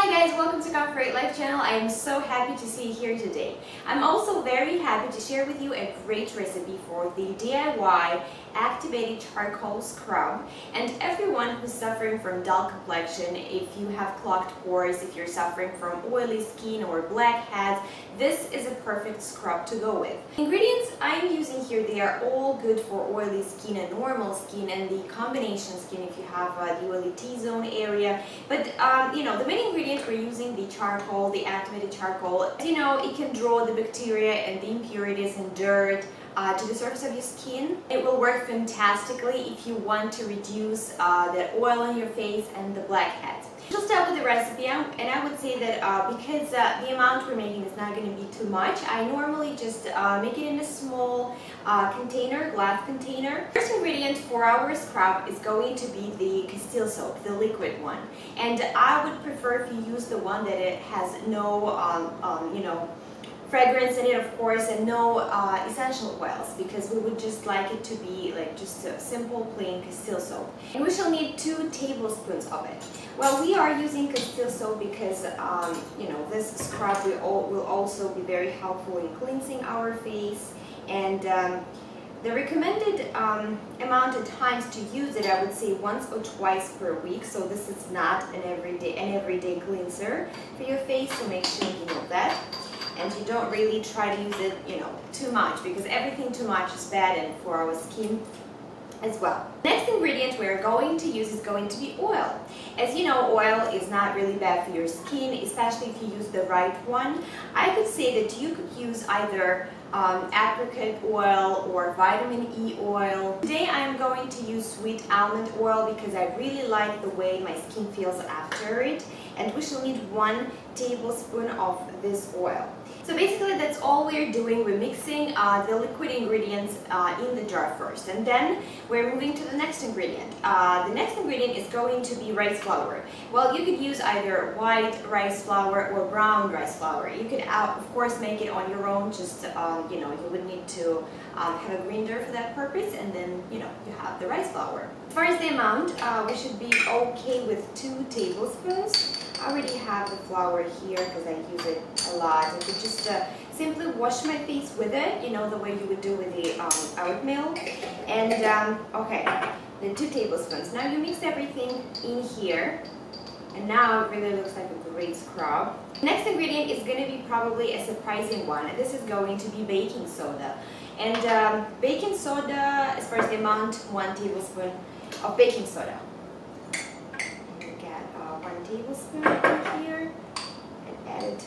Hi guys, welcome to Comfort Life channel. I am so happy to see you here today. I'm also very happy to share with you a great recipe for the DIY activated charcoal scrub. And everyone who's suffering from dull complexion, if you have clogged pores, if you're suffering from oily skin or blackheads, this is a perfect scrub to go with. The ingredients I'm using here, they are all good for oily skin and normal skin, and the combination skin if you have the oily T-zone area. But the main ingredients we're using, the charcoal, the activated charcoal. As you know, it can draw the bacteria and the impurities and dirt to the surface of your skin. It will work fantastically if you want to reduce the oil on your face and the blackheads. We'll start with the recipe, and I would say that because the amount we're making is not going to be too much, I normally just make it in a small container, glass container. First ingredient for our scrub is going to be the Castile soap, the liquid one. And I would prefer if you use the one that it has no fragrance in it, of course, and no essential oils, because we would just like it to be like just a simple plain Castile soap. And we shall need 2 tablespoons of it. Well, we are using Castile soap because this scrub will also be very helpful in cleansing our face, and the recommended amount of times to use it, I would say once or twice per week. So this is not an everyday cleanser for your face, so make sure you know that. And you don't really try to use it, too much, because everything too much is bad, and for our skin as well. Next ingredient we're going to use is going to be oil. As you know, oil is not really bad for your skin, especially if you use the right one. I could say that you could use either apricot oil or vitamin E oil. Today I'm going to use sweet almond oil because I really like the way my skin feels after it, and we shall need 1 tablespoon of this oil. So basically that's all we're doing. We're mixing the liquid ingredients in the jar first, and then we're moving to the next ingredient. The next ingredient is going to be rice flour. Well, you could use either white rice flour or brown rice flour. You could of course make it on your own, just you would need to have a grinder for that purpose, and then you have the rice flour. As far as the amount, we should be okay with 2 tablespoons. I already have the flour here because I use it a lot. I could just simply wash my face with it, the way you would do with the oatmeal. And okay, then 2 tablespoons. Now you mix everything in here, and now it really looks like a great scrub. Next ingredient is going to be probably a surprising one. This is going to be baking soda. And baking soda, as far as the amount, 1 tablespoon of baking soda. You get 1 tablespoon in here and add it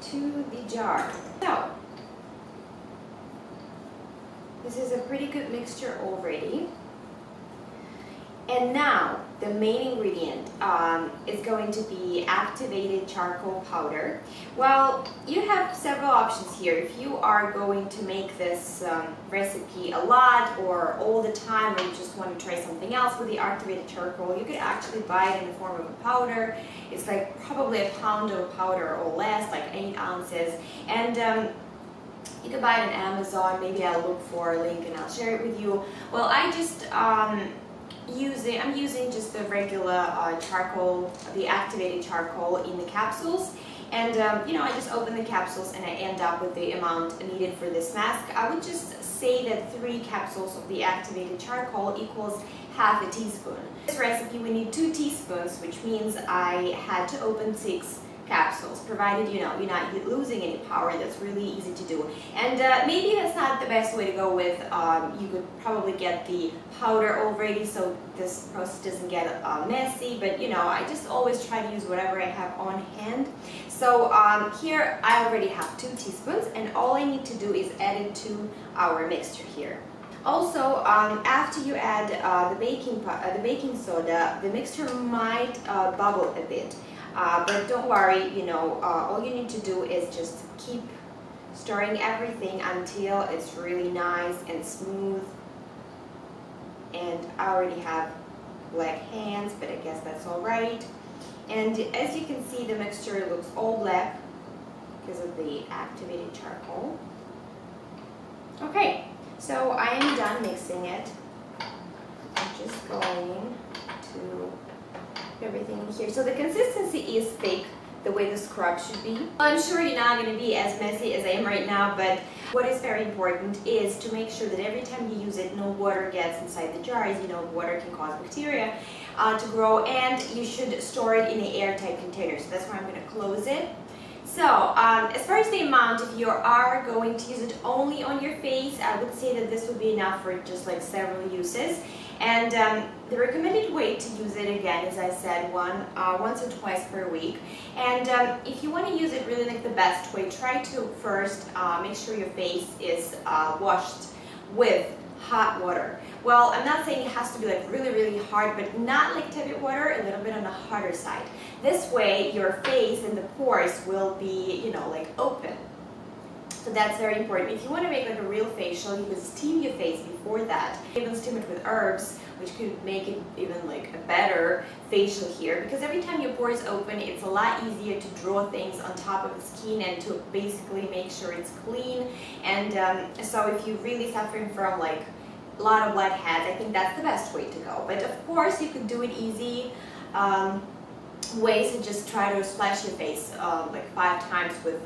to the jar. So this is a pretty good mixture already. And now the main ingredient is going to be activated charcoal powder. Well, you have several options here. If you are going to make this recipe a lot or all the time, or you just want to try something else with the activated charcoal, you could actually buy it in the form of a powder. It's like probably a pound of powder or less, like 8 ounces. And you can buy it on Amazon. Maybe I'll look for a link and I'll share it with you. Well, I'm using just the regular charcoal, the activated charcoal in the capsules, and I just open the capsules and I end up with the amount needed for this mask. I would just say that 3 capsules of the activated charcoal equals half a teaspoon. This recipe we need 2 teaspoons, which means I had to open 6 capsules, provided you're not losing any power. That's really easy to do. And maybe that's not the best way to go with. You could probably get the powder already, so this process doesn't get messy, but I just always try to use whatever I have on hand. So here I already have 2 teaspoons, and all I need to do is add it to our mixture here. Also, after you add the baking soda, the mixture might bubble a bit. But don't worry, all you need to do is just keep stirring everything until it's really nice and smooth. And I already have black hands, but I guess that's all right. And as you can see, the mixture looks all black because of the activated charcoal. Okay, so I am done mixing it. I'm just going to everything in here. So the consistency is thick, the way the scrub should be. I'm sure you're not going to be as messy as I am right now, but what is very important is to make sure that every time you use it, no water gets inside the jars. You know, water can cause bacteria to grow, and you should store it in an airtight container. So that's why I'm going to close it. So, as far as the amount, if you are going to use it only on your face, I would say that this would be enough for just like several uses. And the recommended way to use it, again, as I said, once or twice per week. And if you want to use it really like the best way, try to first make sure your face is washed with hot water. Well, I'm not saying it has to be like really, really hard, but not like tepid water, a little bit on the hotter side. This way, your face and the pores will be, you know, like open. So that's very important. If you want to make like a real facial, you could steam your face before that. Even steam it with herbs, which could make it even like a better facial here. Because every time your pores open, it's a lot easier to draw things on top of the skin and to basically make sure it's clean. And so if you're really suffering from like a lot of blackheads, I think that's the best way to go. But of course, you could do it easy ways and just try to splash your face like 5 times with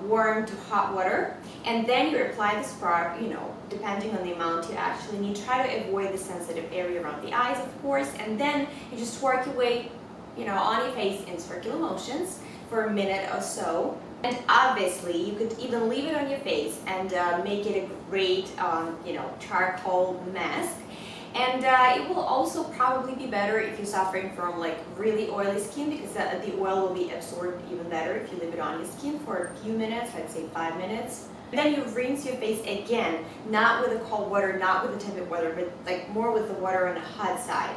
warm to hot water, and then you apply the scrub, you know, depending on the amount you actually need. Try to avoid the sensitive area around the eyes, of course, and then you just work your way, you know, on your face in circular motions for a minute or so. And obviously, you could even leave it on your face and make it a great, you know, charcoal mask. And it will also probably be better if you're suffering from like really oily skin, because the oil will be absorbed even better if you leave it on your skin for a few minutes, I'd say 5 minutes. And then you rinse your face again, not with the cold water, not with the tepid water, but like more with the water on the hot side.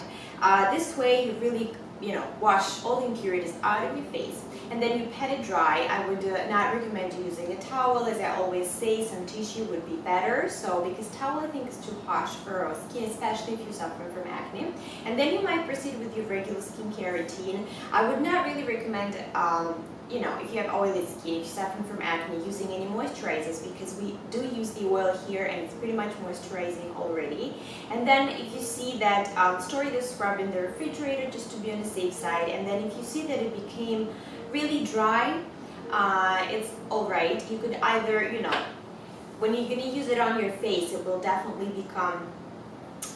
This way you really, you know, wash all the impurities out of your face, and then you pat it dry. I would not recommend you using a towel, as I always say. Some tissue would be better. So because towel, I think, is too harsh for our skin, especially if you're suffering from acne. And then you might proceed with your regular skincare routine. I would not really recommend, you know, if you have oily skin, if you're suffering from acne, using any moisturizers, because we do use the oil here and it's pretty much moisturizing already. And then if you see that, store the scrub in the refrigerator just to be on the safe side. And then if you see that it became really dry, it's alright. You could either, you know, when you're going to use it on your face, it will definitely become,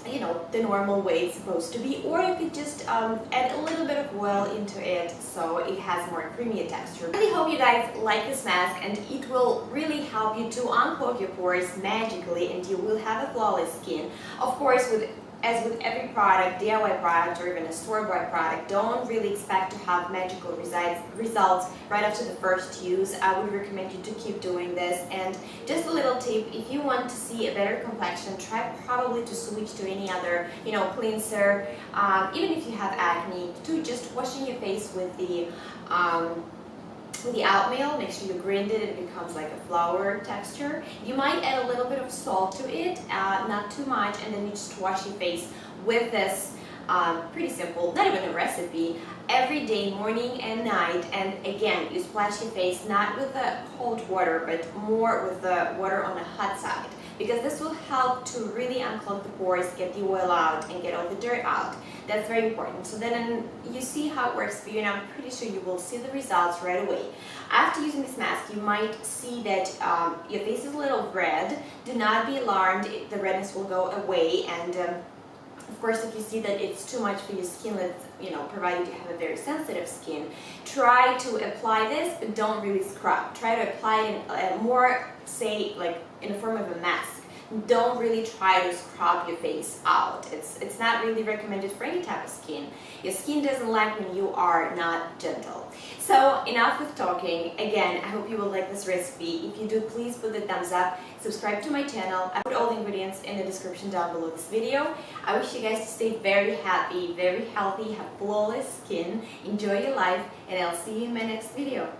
you know, the normal way it's supposed to be, or you could just add a little bit of oil into it so it has more creamy texture. I really hope you guys like this mask, and it will really help you to unclog your pores magically, and you will have a flawless skin. Of course, as with every product, DIY product or even a store-bought product, don't really expect to have magical results right after the first use. I would recommend you to keep doing this. And just a little tip, if you want to see a better complexion, try probably to switch to any other, you know, cleanser, even if you have acne, to just washing your face with the oatmeal. Make sure you grind it, it becomes like a flour texture. You might add a little bit of salt to it, not too much, and then you just wash your face with this pretty simple, not even a recipe, every day, morning and night. And again, you splash your face not with the cold water, but more with the water on the hot side, because this will help to really unclog the pores, get the oil out, and get all the dirt out. That's very important. So then you see how it works for you, and I'm pretty sure you will see the results right away. After using this mask, you might see that your face is a little red. Do not be alarmed. The redness will go away. And of course, if you see that it's too much for your skin, let's, you know, provided you have a very sensitive skin, try to apply this, but don't really scrub. Try to apply it more, say, like in the form of a mask. Don't really try to scrub your face out. It's not really recommended for any type of skin. Your skin doesn't like when you are not gentle. So enough with talking. Again, I hope you will like this recipe. If you do, please put the thumbs up. Subscribe to my channel. I put all the ingredients in the description down below this video. I wish you guys to stay very happy, very healthy, have flawless skin, enjoy your life, and I'll see you in my next video.